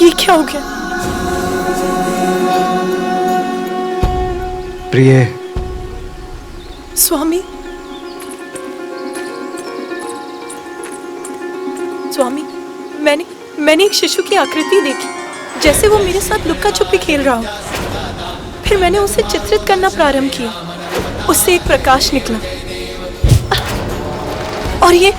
ये क्या हो गया? प्रिय। स्वामी, स्वामी, मैंने एक शिशु की आकृति देखी, जैसे वो मेरे साथ लुक्का छुपी खेल रहा हो। फिर मैंने उसे चित्रित करना प्रारंभ किया। उससे एक प्रकाश निकला और ये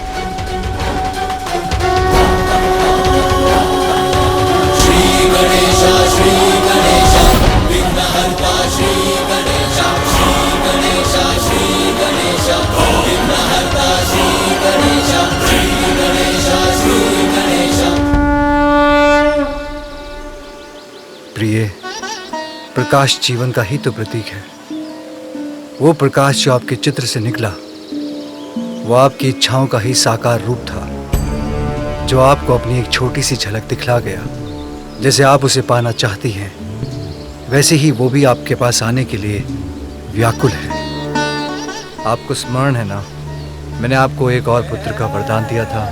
प्रिय, प्रकाश जीवन का ही तो प्रतीक है। वो प्रकाश जो आपके चित्र से निकला, वो आपकी इच्छाओं का ही साकार रूप था, जो आपको अपनी एक छोटी सी झलक दिखला गया। जैसे आप उसे पाना चाहती हैं, वैसे ही वो भी आपके पास आने के लिए व्याकुल है। आपको स्मरण है ना, मैंने आपको एक और पुत्र का वरदान दिया था।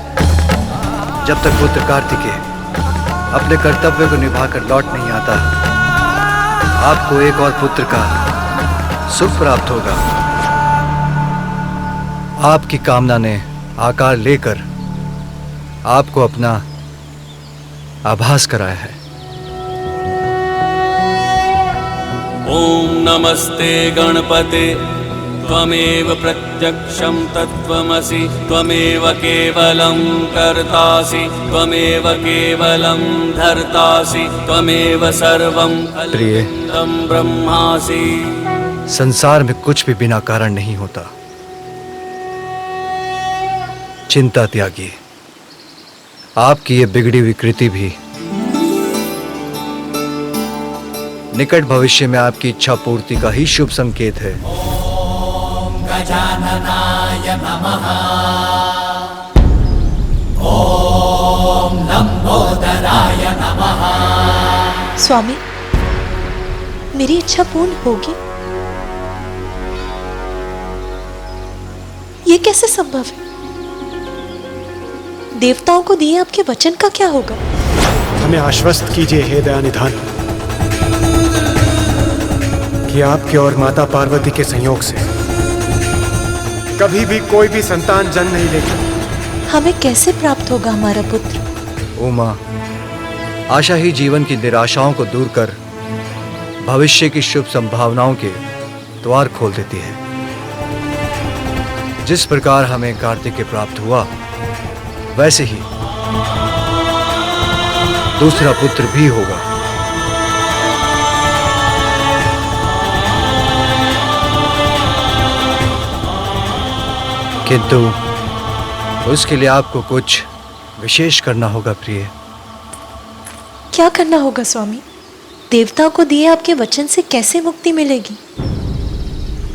जब तक पुत्र कार्तिकेय अपने कर्तव्य को निभाकर लौट नहीं आता, आपको एक और पुत्र का सुख प्राप्त होगा। आपकी कामना ने आकार लेकर आपको अपना आभास कराया है। ओम नमस्ते गणपते त्वमेव प्रत्यक्षं तत्त्वमसि त्वमेव केवलं कर्तासि त्वमेव केवलं धर्तासि त्वमेव सर्वं खल्विदं ब्रह्मासि। संसार में कुछ भी बिना कारण नहीं होता। चिंता त्यागी। आपकी ये बिगड़ी हुई कृति भी निकट भविष्य में आपकी इच्छा पूर्ति का ही शुभ संकेत है। ओम गजाननाय नमः। ओम लंबोदराय नमः। स्वामी, मेरी इच्छा पूर्ण होगी? ये कैसे संभव है? देवताओं को दिए आपके वचन का क्या होगा? हमें आश्वस्त कीजिए हे दयानिधान कि आपके और माता पार्वती के संयोग से कभी भी कोई भी संतान जन्म नहीं लेगी। हमें कैसे प्राप्त होगा हमारा पुत्र? उमा, आशा ही जीवन की निराशाओं को दूर कर भविष्य की शुभ संभावनाओं के द्वार खोल देती है। जिस प्रकार हमें कार्तिकेय प्राप्त हुआ, वैसे ही दूसरा पुत्र भी होगा। किंतु उसके लिए आपको कुछ विशेष करना होगा प्रिय। क्या करना होगा स्वामी? देवताओं को दिए आपके वचन से कैसे मुक्ति मिलेगी?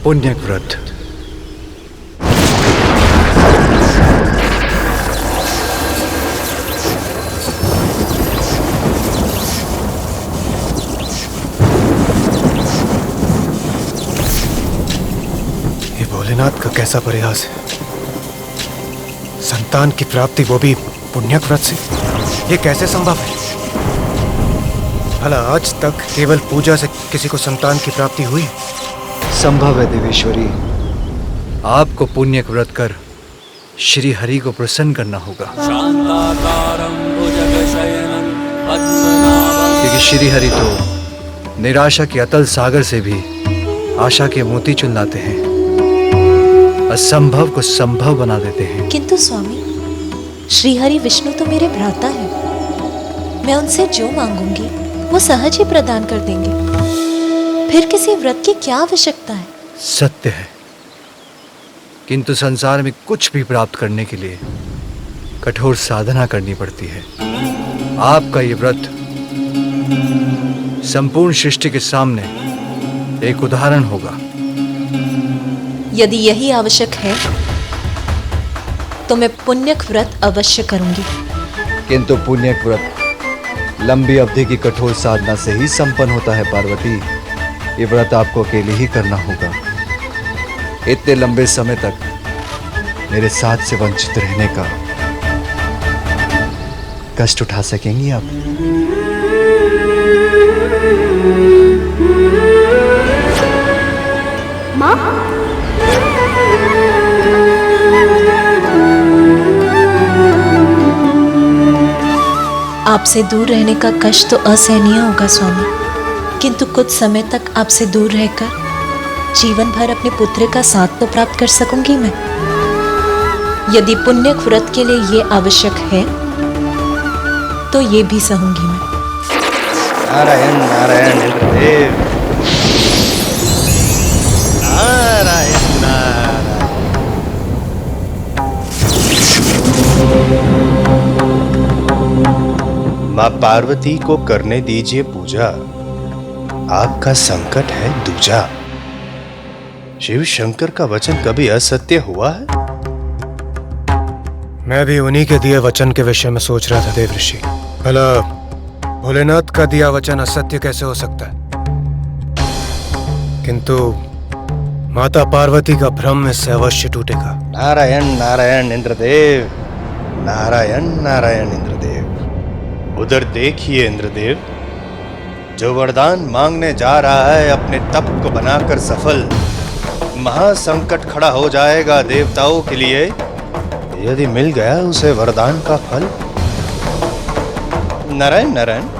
पुण्य व्रत। ये भोलेनाथ का कैसा प्रयास है। संतान की प्राप्ति, वो भी पुण्यक व्रत से। ये कैसे संभव है? भला आज तक केवल पूजा से किसी को संतान की प्राप्ति हुई? संभव है देवेश्वरी। आपको पुण्यक व्रत कर श्री हरि को प्रसन्न करना होगा, क्योंकि श्री हरि तो निराशा के अतल सागर से भी आशा के मोती चुन लाते हैं, असंभव को संभव बना देते हैं। किंतु स्वामी, श्री हरि विष्णु तो मेरे भ्राता हैं। मैं उनसे जो मांगूंगी वो सहज ही प्रदान कर देंगे। फिर किसी व्रत की क्या आवश्यकता है? सत्य है, किंतु संसार में कुछ भी प्राप्त करने के लिए कठोर साधना करनी पड़ती है। आपका ये व्रत संपूर्ण सृष्टि के सामने एक उदाहरण होगा। यदि यही आवश्यक है तो मैं पुण्यक व्रत अवश्य करूंगी। किंतु पुण्यक व्रत लंबी अवधि की कठोर साधना से ही संपन्न होता है पार्वती। ये व्रत आपको अकेले ही करना होगा। इतने लंबे समय तक मेरे साथ से वंचित रहने का कष्ट उठा सकेंगी आप? आपसे दूर रहने का कष्ट तो असहनीय होगा स्वामी, किंतु कुछ समय तक आपसे दूर रहकर जीवन भर अपने पुत्र का साथ तो प्राप्त कर सकूंगी मैं। यदि पुण्य व्रत के लिए ये आवश्यक है तो ये भी सहूंगी मैं। नारायण नारायण इंद्रदेव, नारायण नारायण। माँ पार्वती को करने दीजिए पूजा, आपका संकट है दूजा। शिव शंकर का वचन कभी असत्य हुआ है? मैं भी उन्हीं के दिए वचन के विषय में सोच रहा था देव ऋषि। भला भोलेनाथ का दिया वचन असत्य कैसे हो सकता है? किंतु माता पार्वती का भ्रम इससे अवश्य टूटेगा। नारायण नारायण इंद्रदेव, नारायण नारायण इंद्रदेव। उधर देखिए इंद्रदेव, जो वरदान मांगने जा रहा है अपने तप को बनाकर सफल, महासंकट खड़ा हो जाएगा देवताओं के लिए यदि मिल गया उसे वरदान का फल। नारायण नारायण।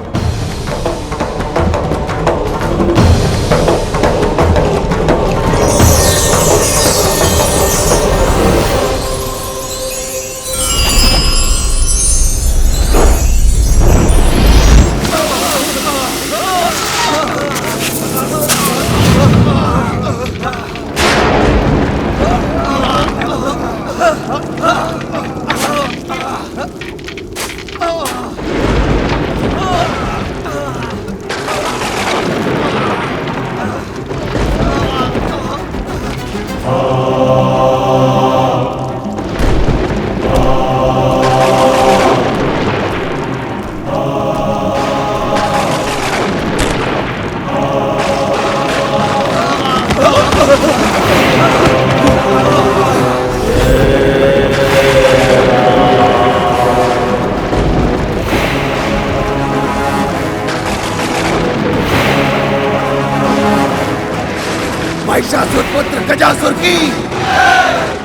महिषासुर पुत्र गजासुर की,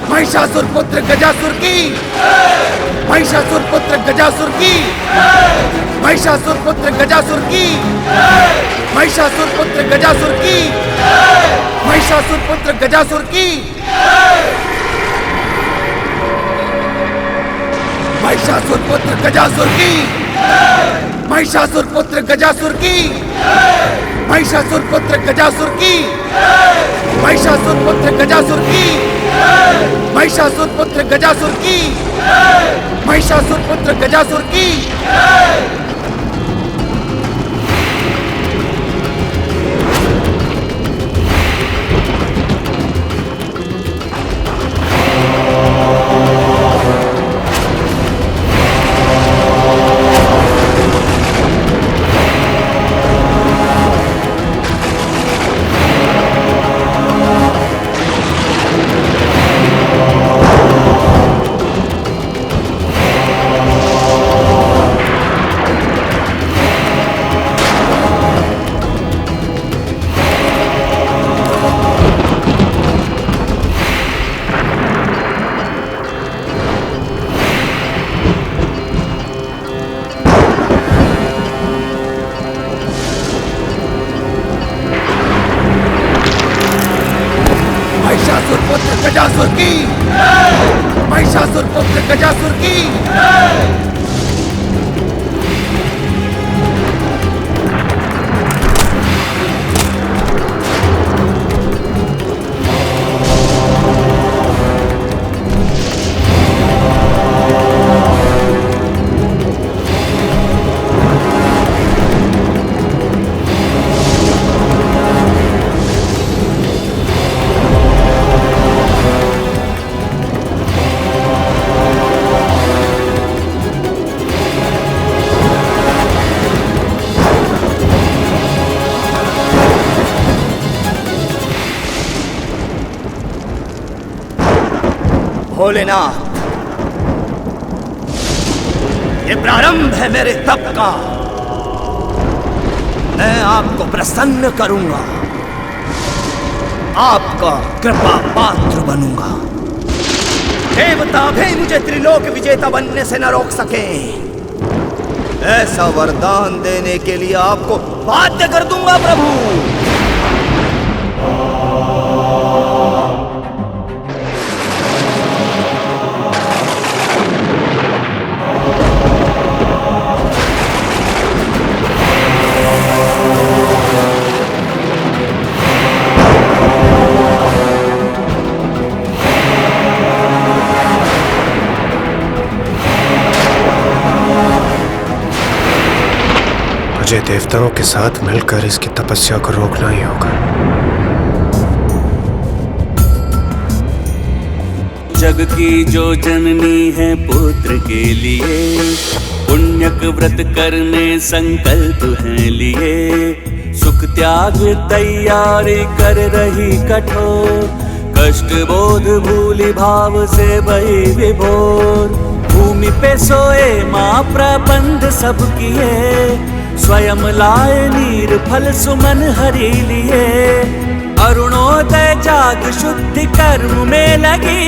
महिषासुर पुत्र गजासुर की, महिषासुर पुत्र गजासुर की, महिषासुर पुत्र गजासुर की, महिषासुर पुत्र गजासुर की, महिषासुर पुत्र गजासुर की, महिषासुर पुत्र गजासुर की, महिषासुर पुत्र गजासुर की, महिषासुर पुत्र गजासुर की, महिषासुर पुत्र गजासुर की, महिषासुर पुत्र गजासुर की, महिषासुर पुत्र गजासुर की। महिषासुर पुत्र गजासुर की, महिषासुर पुत्र गजासुर की। भोलेनाथ, ये प्रारंभ है मेरे तप का। मैं आपको प्रसन्न करूंगा, आपका कृपा पात्र बनूंगा। देवता भी मुझे त्रिलोक विजेता बनने से न रोक सके। ऐसा वरदान देने के लिए आपको बाध्य कर दूंगा प्रभु। मुझे देवताओं के साथ मिलकर इसकी तपस्या को रोकना ही होगा। जग की जो जननी है पुत्र के लिए, पुण्यक व्रत करने संकल्प है लिए। सुख त्याग तैयारी कर रही कठोर, कष्ट बोध भूली भाव से भई विभोर। भूमि पे सोए माँ प्रबंध सब किए, स्वयं लाए नीर फल सुमन हरि लिए। अरुणोदय जाग शुद्धि कर्म में लगी,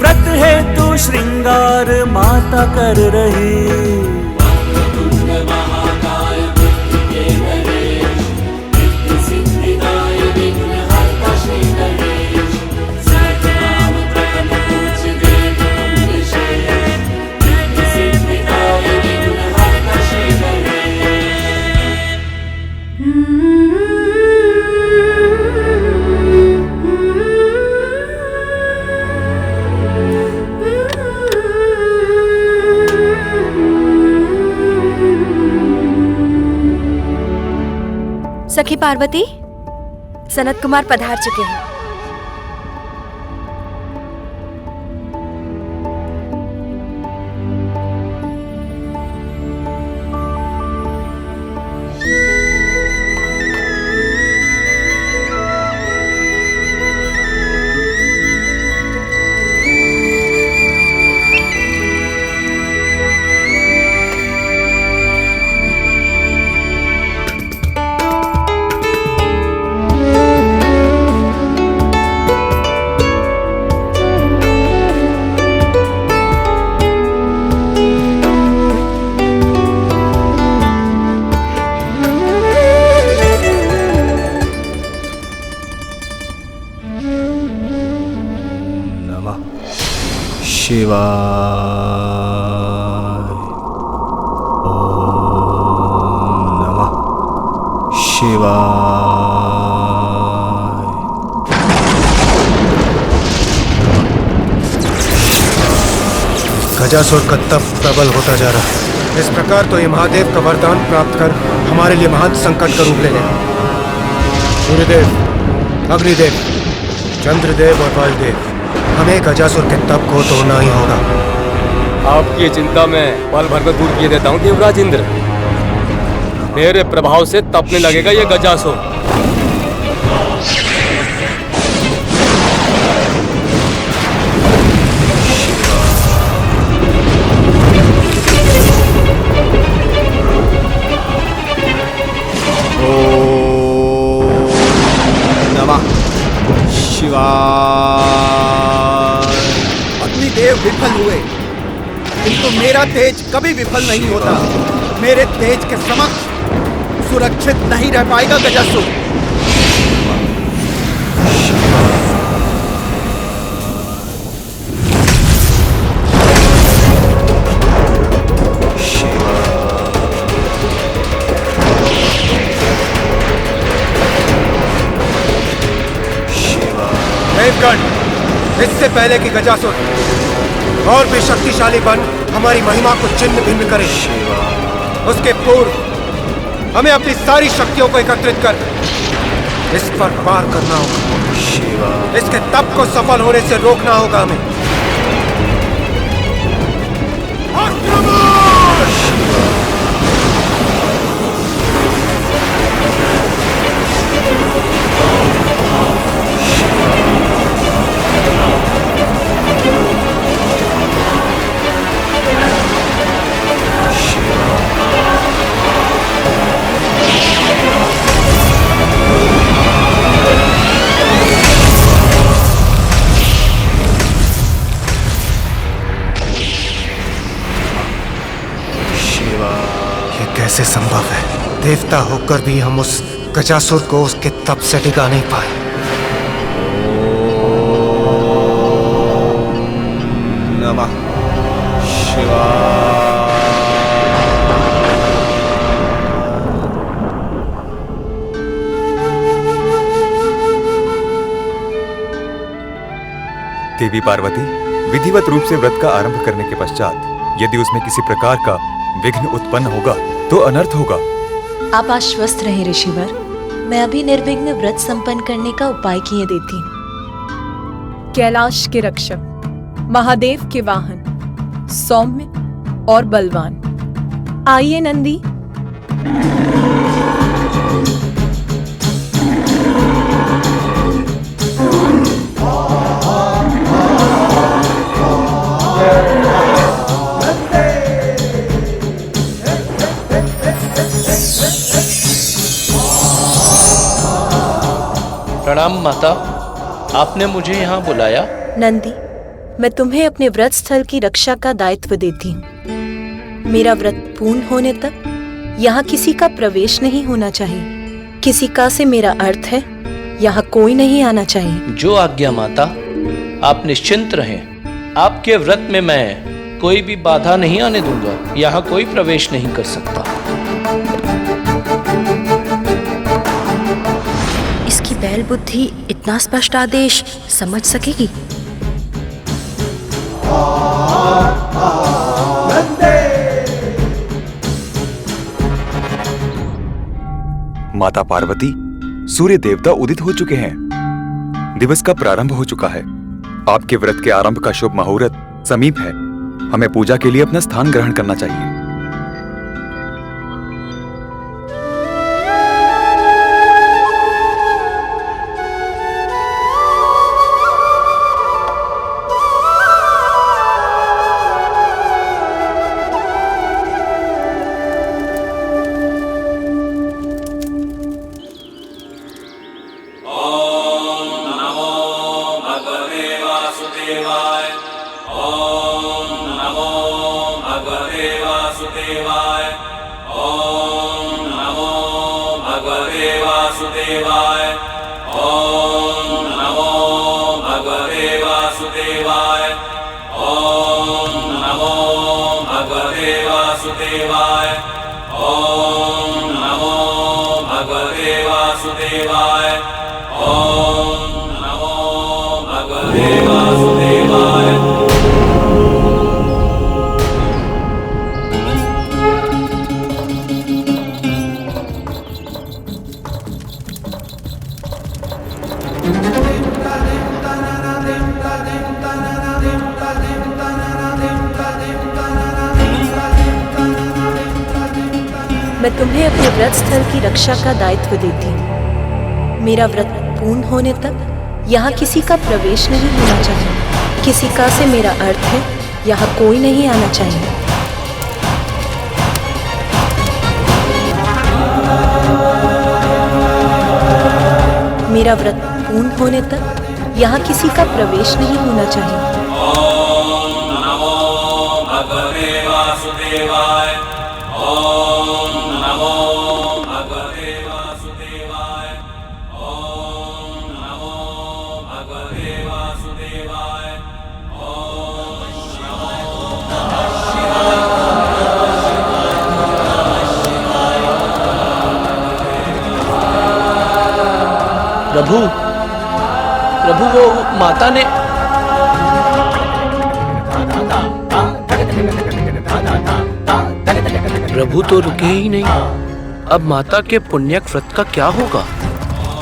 व्रत हेतु श्रृंगार माता कर रही। सखी पार्वती, सनत कुमार पधार चुके हैं। शिवाय। ओम नमः शिवाय। गजासुर का तप प्रबल होता जा रहा है। इस प्रकार तो ये महादेव का वरदान प्राप्त कर हमारे लिए महान संकट का रूप ले लेगा। सूर्यदेव, अग्निदेव, चंद्रदेव और वायुदेव, हमें गजासुर के तप को तोड़ना ही होगा। आपकी चिंता में पल भर में दूर किए देता हूँ देवराज इंद्र। मेरे प्रभाव से तपने लगेगा ये गजासुर। अग्निदेव विफल हुए, किंतु मेरा तेज कभी विफल नहीं होता। मेरे तेज के समक्ष सुरक्षित नहीं रह पाएगा गजासुर। इससे पहले कि गजासुर और भी शक्तिशाली बन हमारी महिमा को छिन्न भिन्न करे, उसके पूर्व हमें अपनी सारी शक्तियों को एकत्रित कर इस पर पार करना होगा। इसके तप को सफल होने से रोकना होगा हमें। कैसे संभव है? देवता होकर भी हम उस गजासुर को उसके तप से टिका नहीं पाए। नमः शिवाय। देवी पार्वती, विधिवत रूप से व्रत का आरंभ करने के पश्चात यदि उसमें किसी प्रकार का विघ्न उत्पन्न होगा तो अनर्थ होगा। आप आश्वस्त रहें ऋषिवर, मैं अभी निर्विघ्न व्रत संपन्न करने का उपाय किए देती हूँ। कैलाश के रक्षक, महादेव के वाहन, सौम्य और बलवान, आइए नंदी। प्रणाम माता, आपने मुझे यहाँ बुलाया? नंदी, मैं तुम्हें अपने व्रत स्थल की रक्षा का दायित्व देती हूँ। मेरा व्रत पूर्ण होने तक यहाँ किसी का प्रवेश नहीं होना चाहिए। किसी का से मेरा अर्थ है यहाँ कोई नहीं आना चाहिए। जो आज्ञा माता, आप निश्चिंत रहें। आपके व्रत में मैं कोई भी बाधा नहीं आने दूंगा। यहाँ कोई प्रवेश नहीं कर सकता। इसकी बैल बुद्धि इतना स्पष्ट आदेश समझ सकेगी? माता पार्वती, सूर्य देवता उदित हो चुके हैं। दिवस का प्रारंभ हो चुका है। आपके व्रत के आरंभ का शुभ मुहूर्त समीप है। हमें पूजा के लिए अपना स्थान ग्रहण करना चाहिए। मैं तुम्हें अपने व्रत स्थल की रक्षा का दायित्व देती हूँ। मेरा व्रत पूर्ण होने तक यहाँ किसी का प्रवेश नहीं होना चाहिए। किसी का से मेरा अर्थ है यहाँ कोई नहीं आना चाहिए। मेरा व्रत पूर्ण होने तक यहाँ किसी का प्रवेश नहीं होना चाहिए। प्रभु, प्रभु वो माता ने प्रभु तो रुके ही नहीं। अब माता के पुण्यक व्रत का क्या होगा?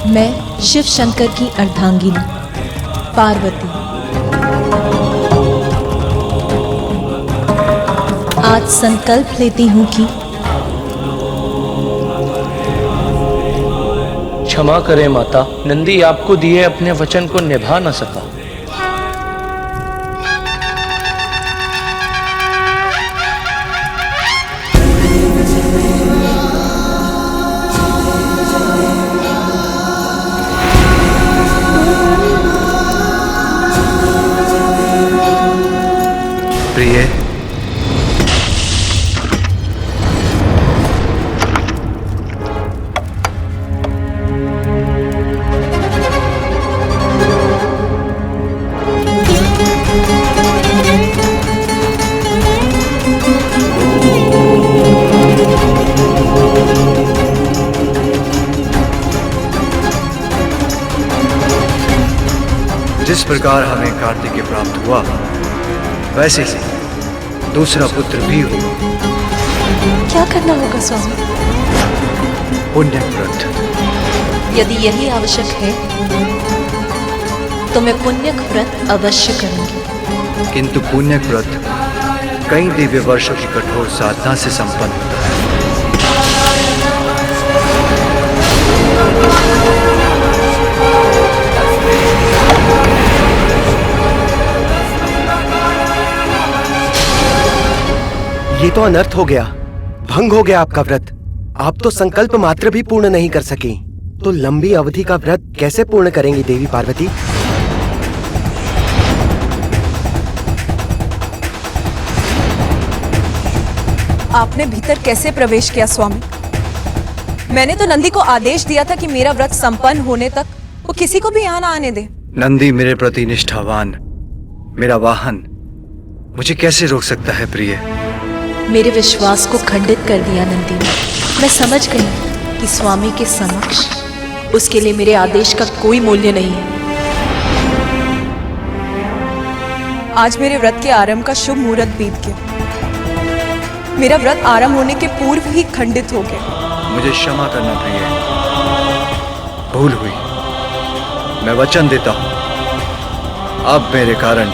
मैं शिव शंकर की अर्धांगिनी पार्वती आज संकल्प लेती हूँ कि क्षमा करें माता, नंदी आपको दिए अपने वचन को निभा न सका। प्रिय, जिस प्रकार हमें कार्तिकेय प्राप्त हुआ, वैसे ही दूसरा पुत्र भी होगा। क्या करना होगा स्वामी? पुण्य व्रत। यदि यही आवश्यक है तो मैं पुण्यक व्रत अवश्य करूंगी। किंतु पुण्यक व्रत कई दिव्य वर्षों की कठोर साधना से संपन्न होता है। ये तो अनर्थ हो गया, भंग हो गया आपका व्रत। आप तो संकल्प मात्र भी पूर्ण नहीं कर सके, तो लंबी अवधि का व्रत कैसे पूर्ण करेंगी देवी पार्वती? आपने भीतर कैसे प्रवेश किया स्वामी? मैंने तो नंदी को आदेश दिया था कि मेरा व्रत संपन्न होने तक वो किसी को भी यहाँ ना आने दे। नंदी मेरे प्रति निष्ठावान, मेरा वाहन, मुझे कैसे रोक सकता है प्रिय? मेरे विश्वास को खंडित कर दिया नंदी ने। मैं समझ गई कि स्वामी के समक्ष उसके लिए मेरे आदेश का कोई मूल्य नहीं है। आज मेरे व्रत के आरंभ का शुभ मुहूर्त बीत गया। मेरा व्रत आरंभ होने के पूर्व ही खंडित हो गया। मुझे क्षमा करना प्रिय, भूल हुई। मैं वचन देता हूं, अब मेरे कारण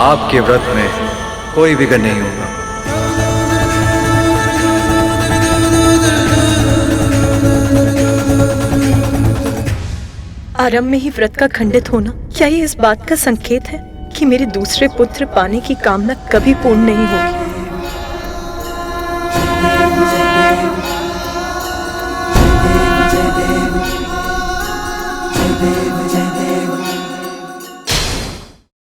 आपके व्रत में कोई विघ्न नहीं होगा। आरंभ में ही व्रत का खंडित होना, क्या ये इस बात का संकेत है कि मेरे दूसरे पुत्र पाने की कामना कभी पूर्ण नहीं होगी?